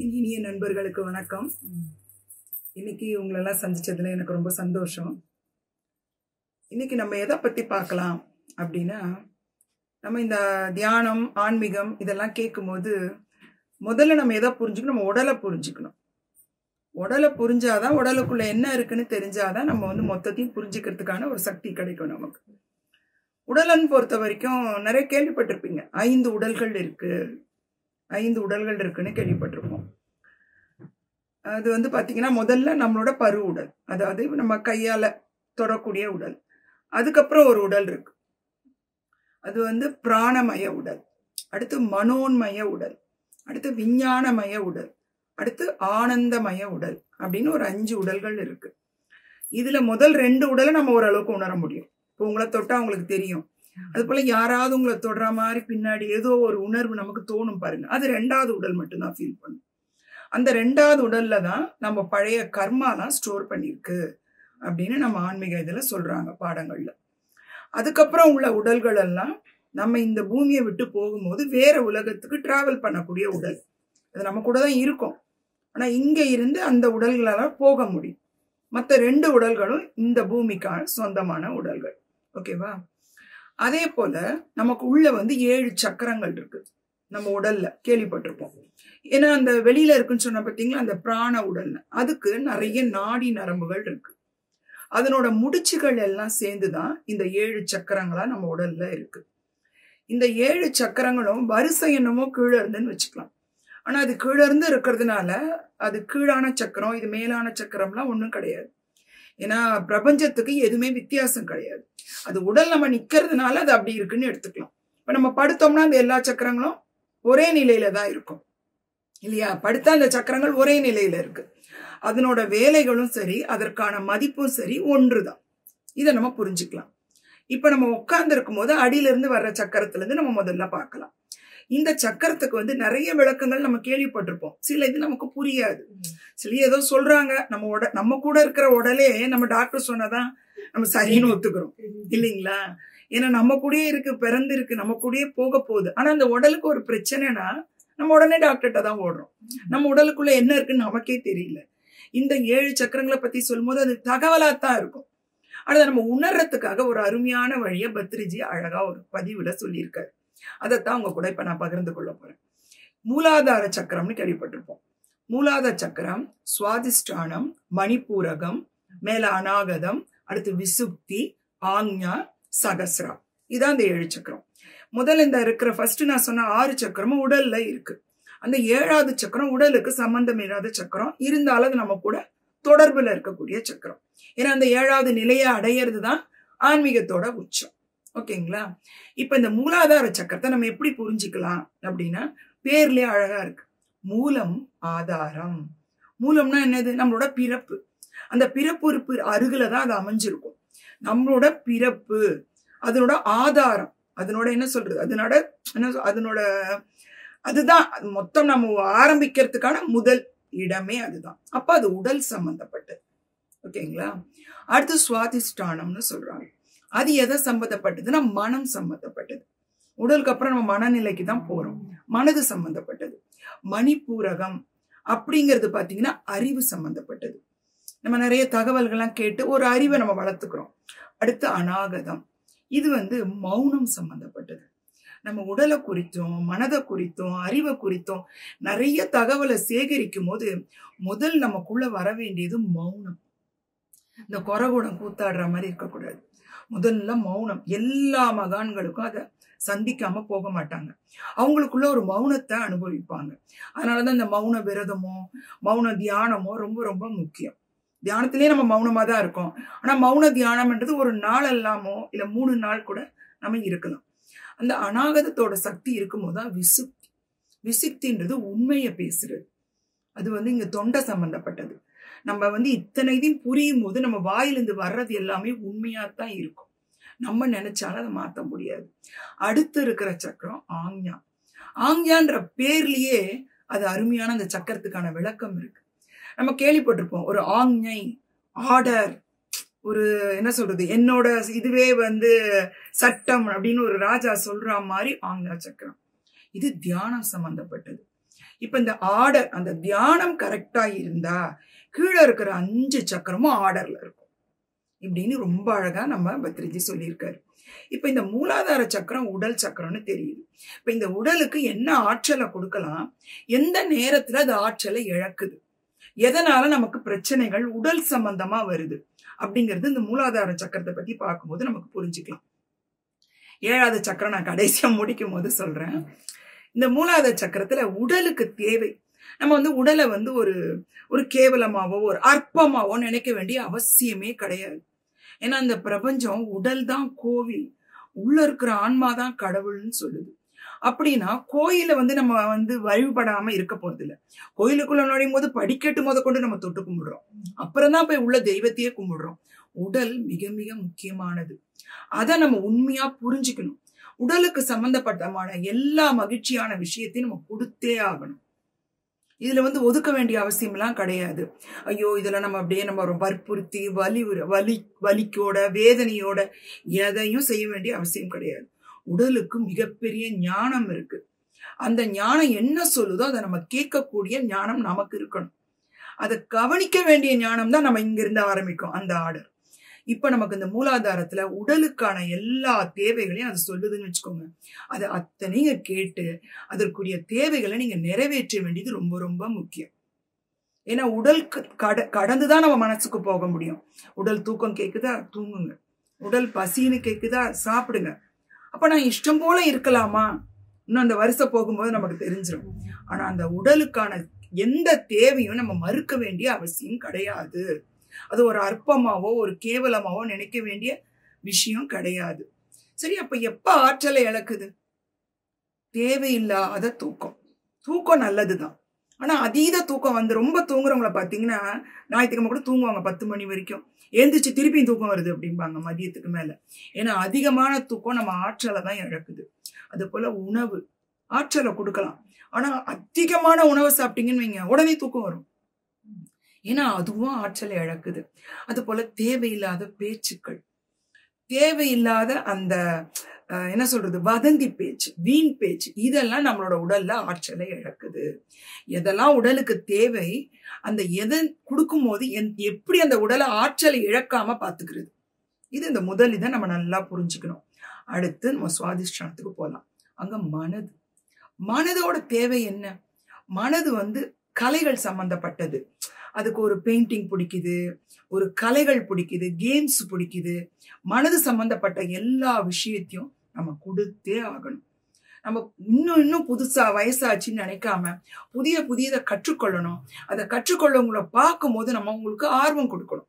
இனிய நண்பர்களுக்கு வணக்கம். இன்னைக்கு உங்களெல்லாம் சந்திச்சதுல எனக்கு ரொம்ப சந்தோஷம். இன்னைக்கு நம்ம எதை பத்தி பார்க்கலாம் அப்படின்னா, நம்ம இந்த தியானம், ஆன்மீகம் இதெல்லாம் கேட்கும்போது முதல்ல நம்ம எதை புரிஞ்சுக்கணும்? நம்ம உடலை புரிஞ்சுக்கணும். உடலை புரிஞ்சாதான், உடலுக்குள்ள என்ன இருக்குன்னு தெரிஞ்சாதான் நம்ம மொத்தத்தையும் புரிஞ்சுக்கிறதுக்கான ஒரு சக்தி கிடைக்கும் நமக்கு. உடலன்னு பொறுத்த வரைக்கும் நிறைய கேள்விப்பட்டிருப்பீங்க. 5 உடல்கள் இருக்கு, 5 உடல்கள் இருக்குன்னு கேள்விப்பட்டிருப்போம். அது பாத்தீங்கன்னா முதல்ல நம்மளோட பரு உடல், அதாவது நம்ம கையால தொடக்கூடிய உடல். அதுக்கப்புறம் ஒரு உடல் இருக்கு, அது பிராணமய உடல். அடுத்து மனோன்மய உடல், அடுத்து விஞ்ஞானமய உடல், அடுத்து ஆனந்தமய உடல் அப்படின்னு ஒரு 5 உடல்கள் இருக்கு. இதுல முதல் 2 உடலை நம்ம ஓரளவுக்கு உணர முடியும். இப்போ உங்களை தொட்டா உங்களுக்கு தெரியும். அது போல யாராவது உங்களை தொடுற மாதிரி பின்னாடி ஏதோ ஒரு உணர்வு நமக்கு தோணும் பாருங்க, அது 2வது உடல் மட்டும்தான் ஃபீல் பண்ணும். அந்த 2வது உடல்ல தான் நம்ம பழைய கர்மாலாம் ஸ்டோர் பண்ணிருக்கு அப்படின்னு நம்ம ஆன்மீக இதுல சொல்றாங்க பாடங்கள்ல. அதுக்கப்புறம் உள்ள உடல்கள் எல்லாம் நம்ம இந்த பூமியை விட்டு போகும்போது வேற உலகத்துக்கு டிராவல் பண்ணக்கூடிய உடல். அது நம்ம கூட தான் இருக்கும், ஆனா இங்க இருந்து அந்த உடல்களால போக முடியும். மற்ற 2 உடல்களும் இந்த பூமிக்கான சொந்தமான உடல்கள். ஓகேவா? அதே போல நமக்கு உள்ள 7 சக்கரங்கள் இருக்கு நம்ம உடல்ல, கேள்விப்பட்டிருப்போம். ஏன்னா அந்த வெளியில இருக்குன்னு சொன்ன பார்த்தீங்களா, அந்த பிராண உடல்ல அதுக்கு நிறைய நாடி நரம்புகள் இருக்கு. அதனோட முடிச்சுகள் எல்லாம் சேர்ந்துதான் இந்த 7 சக்கரங்களா நம்ம உடல்ல இருக்கு. இந்த 7 சக்கரங்களும் வரிசை என்னமோ கீழே இருந்துன்னு வச்சுக்கலாம். ஆனா அது கீழே இருந்து இருக்கிறதுனால அது கீழான சக்கரம், இது மேலான சக்கரம்லாம் ஒன்றும் கிடையாது. ஏன்னா பிரபஞ்சத்துக்கு எதுவுமே வித்தியாசம் கிடையாது. அது உடல் நம்ம நிக்கிறதுனால அது அப்படி இருக்குன்னு எடுத்துக்கலாம். இப்ப நம்ம படுத்தோம்னா அந்த எல்லா சக்கரங்களும் ஒரே நிலையில தான் இருக்கும் இல்லையா? படுத்தா அந்த சக்கரங்கள் ஒரே நிலையில இருக்கு. அதனோட வேலைகளும் சரி, அதற்கான மதிப்பும் சரி ஒன்றுதான். இதை நம்ம புரிஞ்சுக்கலாம். இப்ப நம்ம உட்கார்ந்து இருக்கும் போது அடியில இருந்து வர்ற சக்கரத்துல இருந்து நம்ம முதல்ல பார்க்கலாம். இந்த சக்கரத்துக்கு நிறைய விளக்கங்கள் நம்ம கேள்விப்பட்டிருப்போம். சில இது நமக்கு புரியாது. சில ஏதோ சொல்றாங்க, நம்ம கூட இருக்கிற உடலே நம்ம டாக்டர் சொன்னதான் நம்ம சரின்னு ஒத்துக்கிறோம் இல்லைங்களா? ஏன்னா நம்ம கூடயே இருக்கு, பிறந்து இருக்கு, நம்ம கூடயே போக போகுது. ஆனா அந்த உடலுக்கு ஒரு பிரச்சனைனா நம்ம உடனே டாக்டர்கிட்ட தான் ஓடுறோம். நம்ம உடலுக்குள்ள என்ன இருக்குன்னு நமக்கே தெரியல. இந்த 7 சக்கரங்களை பத்தி சொல்லும் போது அது தகவலாத்தான் இருக்கும். ஆனா நம்ம உணர்றதுக்காக ஒரு அருமையான வழியை பத்ரிஜி அழகா ஒரு பதிவுல சொல்லியிருக்காரு. அதைத்தான் உங்க கூட இப்ப நான் பகிர்ந்து கொள்ள போறேன். மூலாதார சக்கரம்னு கேள்விப்பட்டிருப்போம். மூலாதார சக்கரம், சுவாதிஷ்டானம், மணிப்பூரகம், மேல அநாகதம், அடுத்து விசுப்தி, ஆக்ஞா, சகஸ்ரா. இதான் இந்த 7 சக்கரம். முதல்ல இந்த இருக்கிற ஃபர்ஸ்ட் நான் சொன்ன 6 சக்கரமும் உடல்ல இருக்கு. அந்த 7வது சக்கரம் உடலுக்கு சம்பந்தம் இல்லாத சக்கரம், இருந்தாலும் அது நம்ம கூட தொடர்புல இருக்கக்கூடிய சக்கரம். ஏன்னா அந்த 7வது நிலையை அடையிறது தான் ஆன்மீகத்தோட உச்சம். ஓகேங்களா? இப்ப இந்த மூலாதார சக்கரத்தை நம்ம எப்படி புரிஞ்சுக்கலாம் அப்படின்னா, பேர்லயே அழகா இருக்கு. மூலம், ஆதாரம். மூலம்னா என்னது? நம்மளோட பிறப்பு. அந்த பிறப்பு உறுப்பு அருகில அது அமைஞ்சிருக்கும். நம்மளோட பிறப்பு, அதனோட ஆதாரம், அதனோட என்ன சொல்றது, அதனோட அதுதான் மொத்தம் நம்ம ஆரம்பிக்கிறதுக்கான முதல் இடமே அதுதான். அப்ப அது உடல் சம்பந்தப்பட்டது. ஓகேங்களா? அடுத்து சுவாதிஷ்டானம்னு சொல்றாங்க. அது எதை சம்பந்தப்பட்டதுன்னா மனம் சம்பந்தப்பட்டது. உடலுக்கு அப்புறம் நம்ம மனநிலைக்கு தான் போறோம். மனது சம்பந்தப்பட்டது. மணிப்பூரகம் அப்படிங்கிறது பாத்தீங்கன்னா அறிவு சம்பந்தப்பட்டது. நம்ம நிறைய தகவல்கள்லாம் கேட்டு ஒரு அறிவை நம்ம வளர்த்துக்கிறோம். அடுத்து அநாகதம், இது மௌனம் சம்பந்தப்பட்டது. நம்ம உடலை குறித்தும் மனதை குறித்தும் அறிவை குறித்தும் நிறைய தகவலை சேகரிக்கும் போது முதல் நமக்குள்ள வர வேண்டியது மௌனம். இந்த குறகுடம் கூத்தாடுற மாதிரி இருக்கக்கூடாது. முதல்ல மௌனம். எல்லா மகான்களுக்கும் அதை சந்திக்காம போக மாட்டாங்க. அவங்களுக்குள்ள ஒரு மௌனத்தை அனுபவிப்பாங்க. அதனாலதான் இந்த மௌன விரதமோ மௌன தியானமோ ரொம்ப ரொம்ப முக்கியம். தியானத்திலேயே நம்ம மௌனமா தான் இருக்கோம். ஆனா மௌன தியானம்ன்றது ஒரு நாள் எல்லாமோ இல்ல 3 நாள் கூட நம்ம இருக்கலாம். அந்த அநாகதத்தோட சக்தி இருக்கும்போதுதான் விசுப்தி. விசுப்தின்றது உண்மையை பேசுறது. அது இங்க தொண்டை சம்பந்தப்பட்டது. நம்ம இத்தனை இதையும் புரியும் போது நம்ம வாயிலிருந்து வர்றது எல்லாமே உண்மையாத்தான் இருக்கும். நம்ம நினைச்சாலும் அதை மாற்ற முடியாது. அடுத்து இருக்கிற சக்கரம் ஆக்ஞா. ஆக்ஞான்ற பேர்லயே அது அருமையான அந்த சக்கரத்துக்கான விளக்கம் இருக்கு. நம்ம கேள்விப்பட்டிருப்போம், ஒரு ஆக்ஞை, ஆர்டர், ஒரு என்ன சொல்றது, என்னோட இதுவே வந்து சட்டம் அப்படின்னு ஒரு ராஜா சொல்ற மாதிரி ஆக்ஞா சக்கரம். இது தியானம் சம்பந்தப்பட்டது. இப்ப இந்த ஆர்டர், அந்த தியானம் கரெக்டா இருந்தா கீழே இருக்கிற 5 சக்கரமும் ஆர்டர்ல இருக்கும் இப்படின்னு ரொம்ப அழகா நம்ம பத்ரிஜி சொல்லியிருக்காரு. இப்ப இந்த மூலாதார சக்கரம் உடல் சக்கரம்னு தெரியுது. இப்ப இந்த உடலுக்கு என்ன ஆற்றலை கொடுக்கலாம், எந்த நேரத்துல அது ஆற்றலை இழக்குது, எதனால நமக்கு பிரச்சனைகள் உடல் சம்பந்தமா வருது அப்படிங்கிறது இந்த மூலாதார சக்கரத்தை பத்தி பார்க்கும்போது நமக்கு புரிஞ்சுக்கலாம். 7வது சக்கரம் நான் கடைசியா முடிக்கும் போது சொல்றேன். இந்த மூலாதார சக்கரத்துல உடலுக்கு தேவை. நம்ம வந்து உடலை வந்து ஒரு கேவலமாவோ ஒரு அற்பமாவோ நினைக்க வேண்டிய அவசியமே கிடையாது. ஏன்னா இந்த பிரபஞ்சம் உடல் தான் கோவில், உள்ள இருக்கிற ஆன்மா தான் கடவுள்னு சொல்லுது. அப்படின்னா கோயில வந்து நம்ம வந்து வழிபடாம இருக்க போறது இல்லை. கோயிலுக்குள்ள நுழையும் போது படிக்கட்டு முத கொண்டு நம்ம தொட்டு கும்பிடுறோம், அப்புறம் தான் போய் உள்ள தெய்வத்தையே கும்பிடுறோம். உடல் மிக மிக முக்கியமானது. அதை நம்ம உண்மையா புரிஞ்சுக்கணும். உடலுக்கு சம்பந்தப்பட்டமான எல்லா மகிழ்ச்சியான விஷயத்தையும் நம்ம கொடுத்தே ஆகணும். இதுல வந்து ஒதுக்க வேண்டிய அவசியம் எல்லாம் கிடையாது. ஐயோ இதுல நம்ம அப்படியே நம்ம வற்புறுத்தி வலிக்கோட வேதனையோட எதையும் செய்ய வேண்டிய அவசியம் கிடையாது. உடலுக்கு மிகப்பெரிய ஞானம் இருக்கு. அந்த ஞானம் என்ன சொல்லுதோ அதை நம்ம கேட்கக்கூடிய ஞானம் நமக்கு இருக்கணும். அதை கவனிக்க வேண்டிய ஞானம் தான் நம்ம இங்க இருந்து ஆரம்பிக்கும் அந்த ஆர்டர். இப்ப நமக்கு இந்த மூலாதாரத்துல உடலுக்கான எல்லா தேவைகளையும் அது சொல்லுதுன்னு வச்சுக்கோங்க. அதை அத்தனைங்க கேட்டு அதற்குரிய தேவைகளை நீங்க நிறைவேற்ற வேண்டியது ரொம்ப ரொம்ப முக்கியம். ஏன்னா உடலுக்கு கடந்துதான் நம்ம மனசுக்கு போக முடியும். உடல் தூக்கம் கேக்குதா, தூங்குங்க. உடல் பசின்னு கேக்குதா, சாப்பிடுங்க. அப்ப நான் இஷ்டம் போல இருக்கலாமா, இன்னும் அந்த வருஷம் போகும்போது நமக்கு தெரிஞ்சிடும். ஆனா அந்த உடலுக்கான எந்த தேவையும் நம்ம மறுக்க வேண்டிய அவசியம் கிடையாது. அது ஒரு அற்பமாவோ ஒரு கேவலமாவோ நினைக்க வேண்டிய விஷயம் கிடையாது. சரி, அப்ப எப்ப ஆற்றலை இழக்குது? தேவையில்லாத தூக்கம். தூக்கம் நல்லதுதான், ஆனா அதீத தூக்கம் வந்து ரொம்ப தூங்குறவங்களை பாத்தீங்கன்னா ஞாயிற்றுக்கிழமை கூட தூங்குவாங்க 10 மணி வரைக்கும், எழுந்திரிச்சு திருப்பியும் தூக்கம் வருது அப்படிம்பாங்க மதியத்துக்கு மேல. ஏன்னா அதிகமான தூக்கம் நம்ம ஆற்றலை தான் இழக்குது. அது போல உணவு ஆற்றலை கொடுக்கலாம், ஆனா அதிகமான உணவை சாப்பிட்டீங்கன்னு வைங்க உடனே தூக்கம் வரும். ஏன்னா அதுவும் ஆற்றலை இழக்குது. அது போல தேவையில்லாத பேச்சுக்கள், தேவையில்லாத அந்த என்ன சொல்றது வதந்தி பேச்சு, வீண் பேச்சு, இதெல்லாம் நம்மளோட உடல்ல ஆற்றலை இழக்குது. எதெல்லாம் உடலுக்கு தேவை அந்த எதை கொடுக்கும் போது எப்படி அந்த உடலை ஆற்றலை இழக்காம பாத்துக்கிறது, இது இந்த முதல் இதை நம்ம நல்லா புரிஞ்சுக்கணும். அடுத்து நம்ம சுவாதிஷ்டானத்துக்கு போகலாம். அங்க மனது, மனதோட தேவை என்ன? மனது வந்து கலைகள் சம்பந்தப்பட்டது. அதுக்கு ஒரு பெயிண்டிங் பிடிக்குது, ஒரு கலைகள் பிடிக்குது, கேம்ஸ் பிடிக்குது. மனது சம்பந்தப்பட்ட எல்லா விஷயத்தையும் நம்ம கொடுத்தே ஆகணும். நம்ம இன்னும் புதுசா வயசாச்சுன்னு நினைக்காம புதியதை கற்றுக்கொள்ளணும். அதை கற்றுக்கொள்ளவங்களை பார்க்கும் போது நம்ம உங்களுக்கு ஆர்வம் கொடுக்கணும்.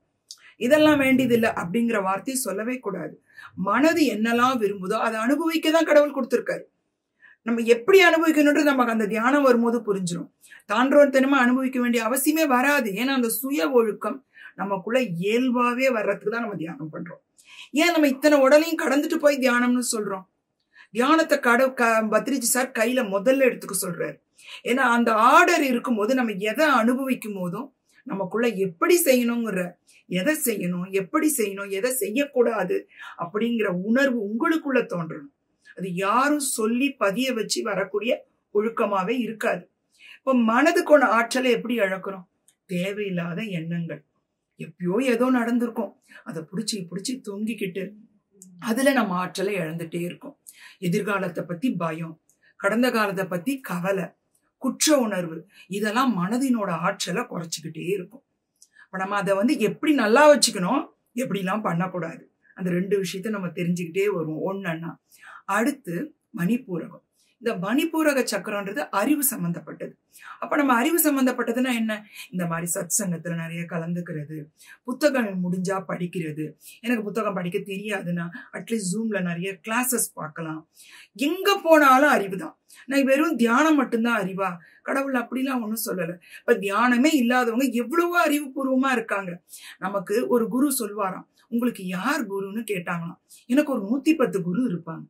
இதெல்லாம் வேண்டியதில்லை அப்படிங்கிற வார்த்தையை சொல்லவே கூடாது. மனது என்னெல்லாம் விரும்புதோ அதை அனுபவிக்கதான் கடவுள் கொடுத்திருக்காரு. நம்ம எப்படி அனுபவிக்கணும்ன்றது நமக்கு அந்த தியானம் வரும்போது புரிஞ்சிடும். தாண்டோத்தனமா அனுபவிக்க வேண்டிய அவசியமே வராது. ஏன்னா அந்த சுய ஒழுக்கம் நமக்குள்ள இயல்பாவே வர்றதுக்கு தான் நம்ம தியானம் பண்றோம். ஏன் நம்ம இத்தனை உடலையும் கடந்துட்டு போய் தியானம்னு சொல்றோம்? தியானத்தை பத்ரிஜி சார் கையில முதல்ல எடுத்துக்க சொல்றாரு. ஏன்னா அந்த ஆர்டர் இருக்கும்போது நம்ம எதை அனுபவிக்கும் போதும் நமக்குள்ள எப்படி செய்யணுங்கிற, எதை செய்யணும், எப்படி செய்யணும், எதை செய்யக்கூடாது அப்படிங்கிற உணர்வு உங்களுக்குள்ள தோன்றணும். அது யாரும் சொல்லி பதிய வச்சு வரக்கூடிய ஒழுக்கமாவே இருக்காது. இப்ப மனதுக்கொண்ட ஆற்றலை எப்படி இழக்கிறோம்? தேவையில்லாத எண்ணங்கள். எப்பயோ ஏதோ நடந்திருக்கும், அதை பிடிச்சி தொங்கிக்கிட்டு அதுல நம்ம ஆற்றலை இழந்துட்டே இருக்கோம். எதிர்காலத்தை பத்தி பயம், கடந்த காலத்தை பத்தி கவலை, குற்ற உணர்வு, இதெல்லாம் மனதினோட ஆற்றலை குறைச்சிக்கிட்டே இருக்கும். இப்ப நம்ம அதை வந்து எப்படி நல்லா வச்சுக்கணும், எப்படிலாம் பண்ணக்கூடாது, அந்த 2 விஷயத்த நம்ம தெரிஞ்சுக்கிட்டே வருவோம் ஒன்னன்னா. அடுத்து மணிப்பூரகம். இந்த மணிப்பூரக சக்கரம்ன்றது அறிவு சம்பந்தப்பட்டது. அப்ப நம்ம அறிவு சம்பந்தப்பட்டதுன்னா என்ன? இந்த மாதிரி சத் சங்கத்துல நிறைய கலந்துக்கிறது, புத்தகம் முடிஞ்சா படிக்கிறது. எனக்கு புத்தகம் படிக்க தெரியாதுன்னா அட்லீஸ்ட் ஜூம்ல நிறைய கிளாஸஸ் பார்க்கலாம். எங்க போனாலும் அறிவு தான். நான் வெறும் தியானம் மட்டும்தான் அறிவா? கடவுள் அப்படிலாம் ஒன்றும் சொல்லலை. இப்ப தியானமே இல்லாதவங்க எவ்வளவோ அறிவுபூர்வமா இருக்காங்க. நமக்கு ஒரு குரு சொல்வாராம், உங்களுக்கு யார் குருன்னு கேட்டாங்களாம். எனக்கு ஒரு 110 குரு இருப்பாங்க.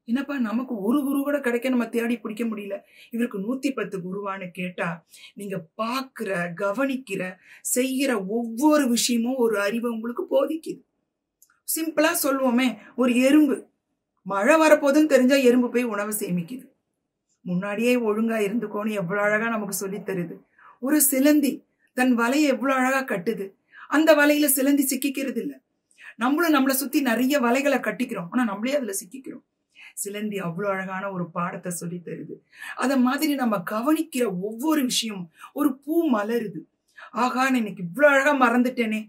என்னப்பா நமக்கு ஒரு குரு கூட கிடைக்க நம்ம தேடி பிடிக்க முடியல, இவருக்கு 110 குருவான்னு கேட்டா, நீங்க பாக்குற, கவனிக்கிற, செய்யற ஒவ்வொரு விஷயமும் ஒரு அறிவை உங்களுக்கு போதிக்குது. சிம்பிளா சொல்லுவோமே, ஒரு எறும்பு மழை வரப்போதுன்னு தெரிஞ்சா எறும்பு போய் உணவை சேமிக்குது. முன்னாடியே ஒழுங்கா இருந்துக்கோன்னு எவ்வளவு அழகா நமக்கு சொல்லி தருது. ஒரு சிலந்தி தன் வலையை எவ்வளவு அழகா கட்டுது. அந்த வலையில சிலந்தி சிக்கிக்கிறது இல்ல. நம்மளும் நம்மளை சுத்தி நிறைய வலைகளை கட்டிக்கிறோம், ஆனா நம்மளே அதுல சிக்கிக்கிறோம். சிலந்தி அவ்வளவு அழகான ஒரு பாடத்தை சொல்லி தருது. அத மாதிரி நம்ம கவனிக்கிற ஒவ்வொரு விஷயமும், ஒரு பூ மலருது, ஆகா நான் இன்னைக்கு இவ்வளவு அழகா மறந்துட்டேனே,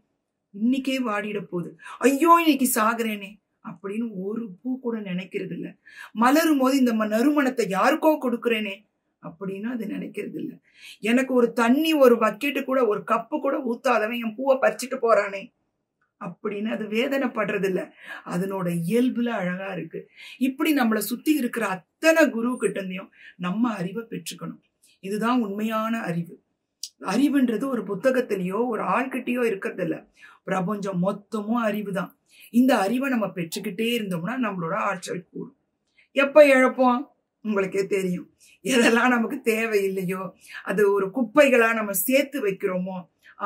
இன்னைக்கே வாடிட போகுது, ஐயோ இன்னைக்கு சாகுறேனே அப்படின்னு ஒரு பூ கூட நினைக்கிறது இல்ல. மலரும் போது இந்த நறுமணத்தை யாருக்கோ கொடுக்குறேனே அப்படின்னு அது நினைக்கிறது இல்ல. எனக்கு ஒரு தண்ணி, ஒரு பக்கெட்டு கூட, ஒரு கப்பு கூட ஊத்தாதவன் என் பூவை பறிச்சுட்டு போறானே அப்படின்னு அது வேதனைப்படுறது இல்ல. அதனோட இயல்புல அழகா இருக்கு. இப்படி நம்மளை சுத்தி இருக்கிற அத்தனை குரு கிட்ட இருந்தையும் நம்ம அறிவை பெற்றுக்கணும். இதுதான் உண்மையான அறிவு. அறிவுன்றது ஒரு புத்தகத்திலயோ ஒரு ஆள்கிட்டயோ இருக்கிறது இல்ல. பிரபஞ்சம் மொத்தமும் அறிவு தான். இந்த அறிவை நம்ம பெற்றுக்கிட்டே இருந்தோம்னா நம்மளோட ஆற்றல் கூடும். எப்ப இழப்போம் உங்களுக்கே தெரியும். எதெல்லாம் நமக்கு தேவையில்லையோ, அது ஒரு குப்பைகளா நம்ம சேர்த்து வைக்கிறோமோ,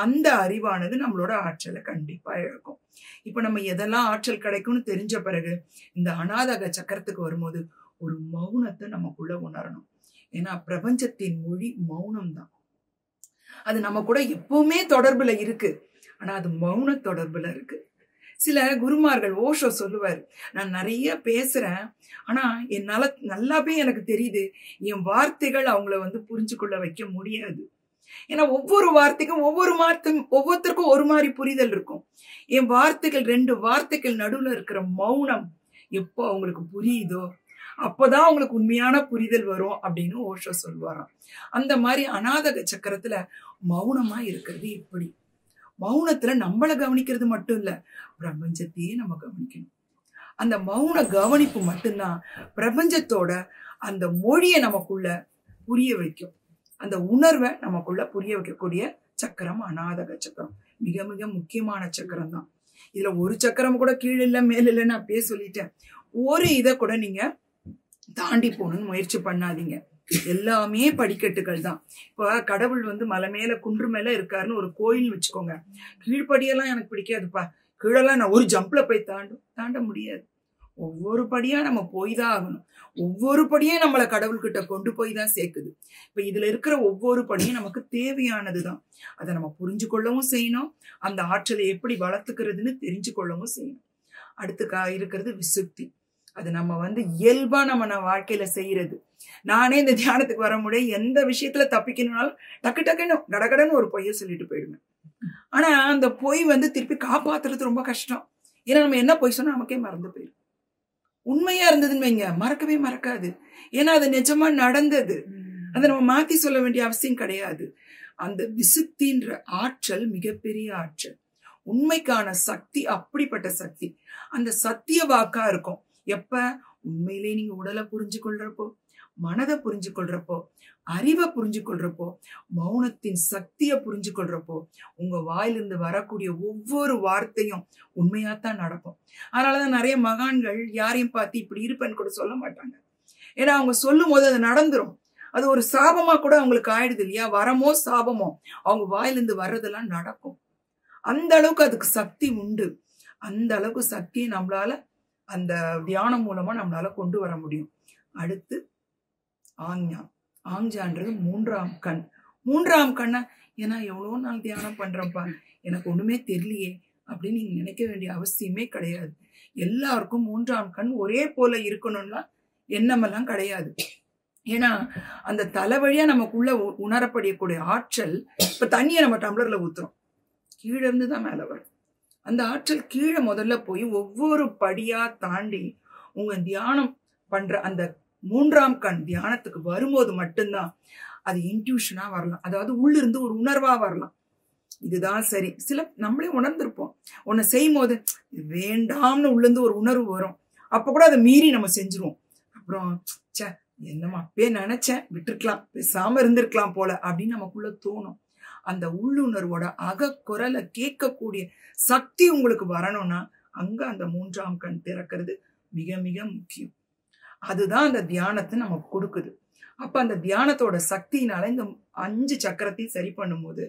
அந்த அறிவானது நம்மளோட ஆற்றலை கண்டிப்பா இழக்கும். இப்ப நம்ம எதெல்லாம் ஆற்றல் கிடைக்கும்னு தெரிஞ்ச பிறகு இந்த அநாதக சக்கரத்துக்கு வரும்போது ஒரு மௌனத்தை நமக்குள்ள உணரணும். ஏன்னா பிரபஞ்சத்தின் மொழி மௌனம் தான். அது நம்ம கூட எப்பவுமே தொடர்புல இருக்கு, ஆனா அது மௌன தொடர்புல இருக்கு. சில குருமார்கள், ஓஷோ சொல்லுவார், நான் நிறைய பேசுறேன், ஆனா என்னால நல்லாவே எனக்கு தெரியுது என் வார்த்தைகள் அவங்கள புரிஞ்சு கொள்ள வைக்க முடியாது. ஏன்னா ஒவ்வொரு வார்த்தைக்கும் ஒவ்வொருத்தருக்கும் ஒரு மாதிரி புரிதல் இருக்கும். என் வார்த்தைகள், 2 வார்த்தைகள் நடுவுல இருக்கிற மௌனம் எப்போ அவங்களுக்கு புரியுதோ அப்பதான் அவங்களுக்கு உண்மையான புரிதல் வரும் அப்படின்னு ஓஷோ சொல்வாராம். அந்த மாதிரி அநாதக சக்கரத்துல மௌனமா இருக்கிறது எப்படி? மௌனத்துல நம்மளை கவனிக்கிறது மட்டும் இல்ல, பிரபஞ்சத்தையே நம்ம கவனிக்கணும். அந்த மௌன கவனிப்பு மட்டும்தான் பிரபஞ்சத்தோட அந்த மொழியை நமக்குள்ள புரிய வைக்கும். அந்த உணர்வை நமக்குள்ள புரிய வைக்கக்கூடிய சக்கரம் அநாதக சக்கரம். மிக மிக முக்கியமான சக்கரம் தான். இதுல ஒரு சக்கரம் கூட கீழே இல்ல மேல இல்லைன்னு அப்பயே சொல்லிட்டேன். ஒரு இதை கூட நீங்க தாண்டி போகணும்னு முயற்சி பண்ணாதீங்க. எல்லாமே படிக்கட்டுகள் தான். இப்ப கடவுள் மலை மேல குன்று மேல இருக்காருன்னு ஒரு கோயில் வச்சுக்கோங்க. கீழ்படியெல்லாம் எனக்கு பிடிக்காதுப்பா, கீழெல்லாம் நான் ஒரு ஜம்ப்ல போய் தாண்ட முடியாது. ஒவ்வொரு படியா நம்ம போய் தான் ஆகணும். ஒவ்வொரு படியும் நம்மளை கடவுள்கிட்ட கொண்டு போய் தான் சேர்க்குது. இப்ப இதுல இருக்கிற ஒவ்வொரு படியும் நமக்கு தேவையானதுதான். அதை நம்ம புரிஞ்சு கொள்ளவும் செய்யணும், அந்த ஆற்றலை எப்படி வளர்த்துக்கிறதுன்னு தெரிஞ்சு கொள்ளவும் செய்யணும். அடுத்து இருக்கிறது விசுத்தி. அது நம்ம இயல்பா நம்ம வாழ்க்கையில செய்யறது. நானே இந்த தியானத்துக்கு வர முடியும், எந்த விஷயத்துல தப்பிக்கணும்னாலும் டக்கு டக்குன்னு கடகடன்னு ஒரு பொய்ய சொல்லிட்டு போயிடுவேன். ஆனா அந்த பொய் திருப்பி காப்பாத்துறது ரொம்ப கஷ்டம். ஏன்னா நம்ம என்ன பொய் சொன்னா நமக்கே மறந்து போயிடும். உண்மையா இருந்ததுன்னு வைங்க, மறக்கவே மறக்காது. ஏன்னா அது நிஜமா நடந்தது. அதை நம்ம மாத்தி சொல்ல வேண்டிய அவசியம் கிடையாது. அந்த விசுத்தின்ற ஆற்றல் மிகப்பெரிய ஆற்றல். உண்மைக்கான சக்தி அப்படிப்பட்ட சக்தி. அந்த சத்திய வாக்கா இருக்கும். எப்ப உண்மையிலே நீங்க உடலை புரிஞ்சு கொள்றப்போ, மனதை புரிஞ்சு கொள்றப்போ, அறிவை புரிஞ்சு கொள்றப்போ, மௌனத்தின் சக்தியை புரிஞ்சு கொள்றப்போ, உங்க வாயிலிருந்து வரக்கூடிய ஒவ்வொரு வார்த்தையும் உண்மையாத்தான் நடக்கும். அதனாலதான் நிறைய மகான்கள் யாரையும் பார்த்து இப்படி இருப்பேன்னு கூட சொல்ல மாட்டாங்க. ஏன்னா அவங்க சொல்லும் போது அது நடந்துரும். அது ஒரு சாபமா கூட அவங்களுக்கு ஆயிடுது இல்லையா? வரமோ சாபமோ அவங்க வாயிலிருந்து வர்றதெல்லாம் நடக்கும். அந்த அளவுக்கு அதுக்கு சக்தி உண்டு. அந்த அளவுக்கு சக்தியை நம்மளால அந்த தியானம் மூலமா நம்மளால கொண்டு வர முடியும். அடுத்து ஆஞ்ஞா. ஆஞ்ஞான்றது 3ஆம் கண். 3ஆம் கண்ணா, ஏன்னா எவ்வளோ நாள் தியானம் பண்றப்பா, எனக்கு ஒண்ணுமே தெரியலையே அப்படின்னு நீங்க நினைக்க வேண்டிய அவசியமே கிடையாது. எல்லாருக்கும் 3ஆம் கண் ஒரே போல இருக்கணும்னா எண்ணமெல்லாம் கிடையாது. ஏன்னா அந்த தலைவழியா நமக்குள்ள உணரப்படக்கூடிய ஆற்றல், இப்ப தண்ணியை நம்ம டம்ளர்ல ஊத்துறோம், கீழே இருந்துதான் மேல வரும். அந்த ஆற்றல் கீழே முதல்ல போய் ஒவ்வொரு படியா தாண்டி உங்க தியானம் பண்ற அந்த 3ஆம் கண் தியானத்துக்கு வரும்போது மட்டும்தான் அது இன்ட்யூஷனா வரலாம். அதாவது உள்ளிருந்து ஒரு உணர்வா வரலாம். இதுதான் சரி. சில நம்மளே உணர்ந்திருப்போம். ஒன்னு செய்யும் போது இது வேண்டாம்னு உள்ளிருந்து ஒரு உணர்வு வரும். அப்ப கூட அதை மீறி நம்ம செஞ்சிருவோம். அப்புறம் சே என்னமா அப்பயே நினைச்சேன், விட்டுருக்கலாம், பேசாம இருந்திருக்கலாம் போல அப்படின்னு நமக்குள்ள தோணும். அந்த உள்ளுணர்வோட அகக்குரலை கேட்கக்கூடிய சக்தி உங்களுக்கு வரணும்னா அங்க அந்த 3ஆம் கண் திறக்கிறது மிக மிக முக்கியம். அதுதான் அந்த தியானத்தை நமக்கு கொடுக்குது. அப்ப அந்த தியானத்தோட சக்தியினால இந்த 5 சக்கரத்தையும் சரி பண்ணும்போது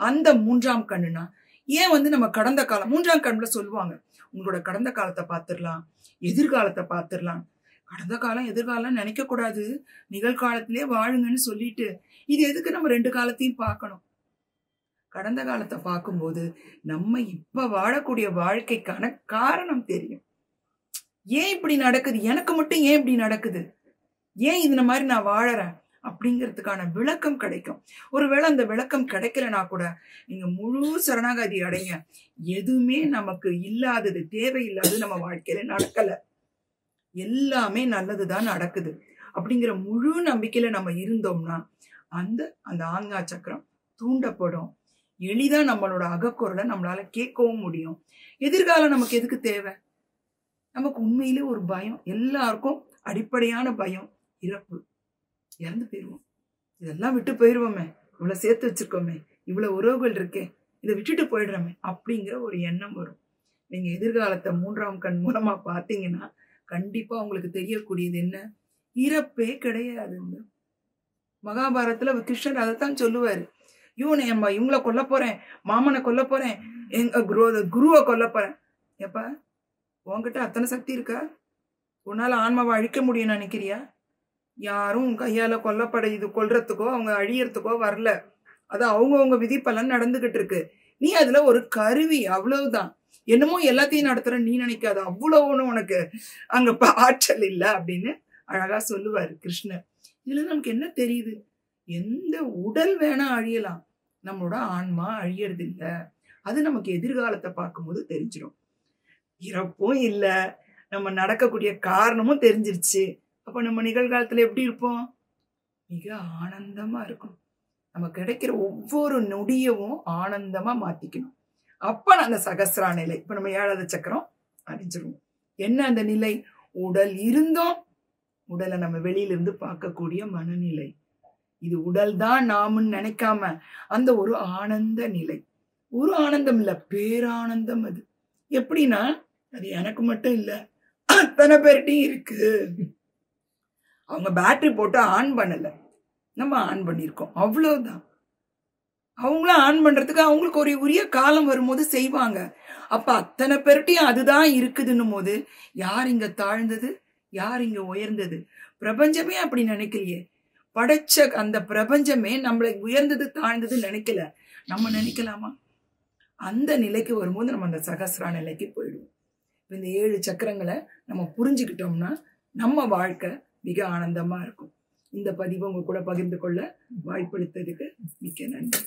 அந்த 3ஆம் கண்ணுனா ஏன் வந்து நம்ம கடந்த காலம் 3ஆம் கண்ணுல சொல்லுவாங்க, உங்களோட கடந்த காலத்தை பார்த்துடலாம், எதிர்காலத்தை பார்த்துடலாம். கடந்த காலம் எதிர்காலம் நினைக்க கூடாது, நிகழ்காலத்திலே வாழுங்கன்னு சொல்லிட்டு இது எதுக்கு நம்ம 2 காலத்தையும் பார்க்கணும்? கடந்த காலத்தை பார்க்கும்போது நம்ம இப்ப வாழக்கூடிய வாழ்க்கைக்கான காரணம் தெரியும். ஏன் இப்படி நடக்குது, எனக்கு மட்டும் ஏன் இப்படி நடக்குது, ஏன் இந்த மாதிரி நான் வாழறேன் அப்படிங்கிறதுக்கான விளக்கம் கிடைக்கும். ஒருவேளை அந்த விளக்கம் கிடைக்கலனா கூட நீங்க முழு சரணாகதி அடைங்க. எதுவுமே நமக்கு இல்லாதது, தேவையில்லாதது நம்ம வாழ்க்கையில நடக்கல, எல்லாமே நல்லதுதான் நடக்குது அப்படிங்கிற முழு நம்பிக்கையில நம்ம இருந்தோம்னா அந்த ஆஞ்ஞா சக்கரம் தூண்டப்படும். எளிதா நம்மளோட அகக்குரலை நம்மளால கேட்கவும் முடியும். எதிர்காலம் நமக்கு எதுக்கு தேவை? நமக்கு உண்மையிலே ஒரு பயம், எல்லாருக்கும் அடிப்படையான பயம், இறப்பு. இறந்து போயிருவோம், இதெல்லாம் விட்டு போயிருவோமே, இவ்வளவு சேர்த்து வச்சிருக்கோமே, இவ்வளவு உறவுகள் இருக்கே, இதை விட்டுட்டு போயிடுறோமே அப்படிங்கிற ஒரு எண்ணம் வரும். நீங்க எதிர்காலத்தை 3ஆம் கண் மூலமா பார்த்தீங்கன்னா கண்டிப்பா உங்களுக்கு தெரியக்கூடியது என்ன, இறப்பே கிடையாது. மகாபாரதத்துல கிருஷ்ணர் அதைத்தான் சொல்லுவாரு, இவங்களை கொல்ல போறேன், மாமனை கொல்ல போறேன், எங்க குருவை கொல்ல போறேன். எப்ப உன்கிட்ட அத்தனை சக்தி இருக்கா? உன்னால ஆன்மாவை அழிக்க முடியும் நினைக்கிறியா? யாரும் உன் கையால கொல்றதுக்கோ அவங்க அழியறதுக்கோ வரல. அது அவங்கவுங்க விதிப்பெல்லாம் நடந்துகிட்டு இருக்கு. நீ அதுல ஒரு கருவி, அவ்வளவுதான். என்னமோ எல்லாத்தையும் நடத்துற நீ நினைக்காத, அவ்வளவுன்னு உனக்கு அங்க ஆற்றல் இல்ல அப்படின்னு அழகா சொல்லுவாரு கிருஷ்ணர். இதுல நமக்கு என்ன தெரியுது? எந்த உடல் வேணா அழியலாம், நம்மளோட ஆன்மா அழியறது இல்ல. அது நமக்கு எதிர்காலத்தை பார்க்கும்போது தெரிஞ்சிடும். இறப்பும் இல்ல, நம்ம நடக்கக்கூடிய காரணமும் தெரிஞ்சிருச்சு. அப்ப நம்ம நிகழ்காலத்துல எப்படி இருப்போம்? மிக ஆனந்தமா இருக்கும். நம்ம கிடைக்கிற ஒவ்வொரு நொடியவும் ஆனந்தமா மாத்திக்கணும். அப்ப அந்த சகஸ்ரா நிலை, இப்ப நம்ம 7வது சக்கரம் அடைஞ்சிருவோம். என்ன அந்த நிலை? உடல் இருந்தும் உடலை நம்ம வெளியில இருந்து பார்க்கக்கூடிய மனநிலை. இது உடல் தான் நாமுன்னு நினைக்காம அந்த ஒரு ஆனந்த நிலை. ஒரு ஆனந்தம் இல்ல, பேரானந்தம். அது எப்படின்னா, அது எனக்கு மட்டும் இல்ல, அத்தனை பேர்கிட்டையும் இருக்கு. அவங்க பேட்டரி போட்டு ஆன் பண்ணல, நம்ம ஆன் பண்ணிருக்கோம், அவ்வளவுதான். அவங்களும் ஆன் பண்றதுக்கு அவங்களுக்கு ஒரு உரிய காலம் வரும்போது செய்வாங்க. அப்ப அத்தனை பேர்கிட்டையும் அதுதான் இருக்குதுன்னும் போது யார் இங்க தாழ்ந்தது, யார் இங்க உயர்ந்தது? பிரபஞ்சமே அப்படி நினைக்கலையே. படைச்ச அந்த பிரபஞ்சமே நம்மளை உயர்ந்தது தாழ்ந்தது நினைக்கல. நம்ம நினைக்கலாமா? அந்த நிலைக்கு வரும்போது நம்ம அந்த சகஸ்ரா நிலைக்கு போயிடுவோம். இந்த 7 சக்கரங்களை நம்ம புரிஞ்சுக்கிட்டோம்னா நம்ம வாழ்க்கை மிக ஆனந்தமா இருக்கும். இந்த பதிவை உங்க கூட பகிர்ந்து கொள்ள வாய்ப்பளித்ததுக்கு மிக்க நன்றி.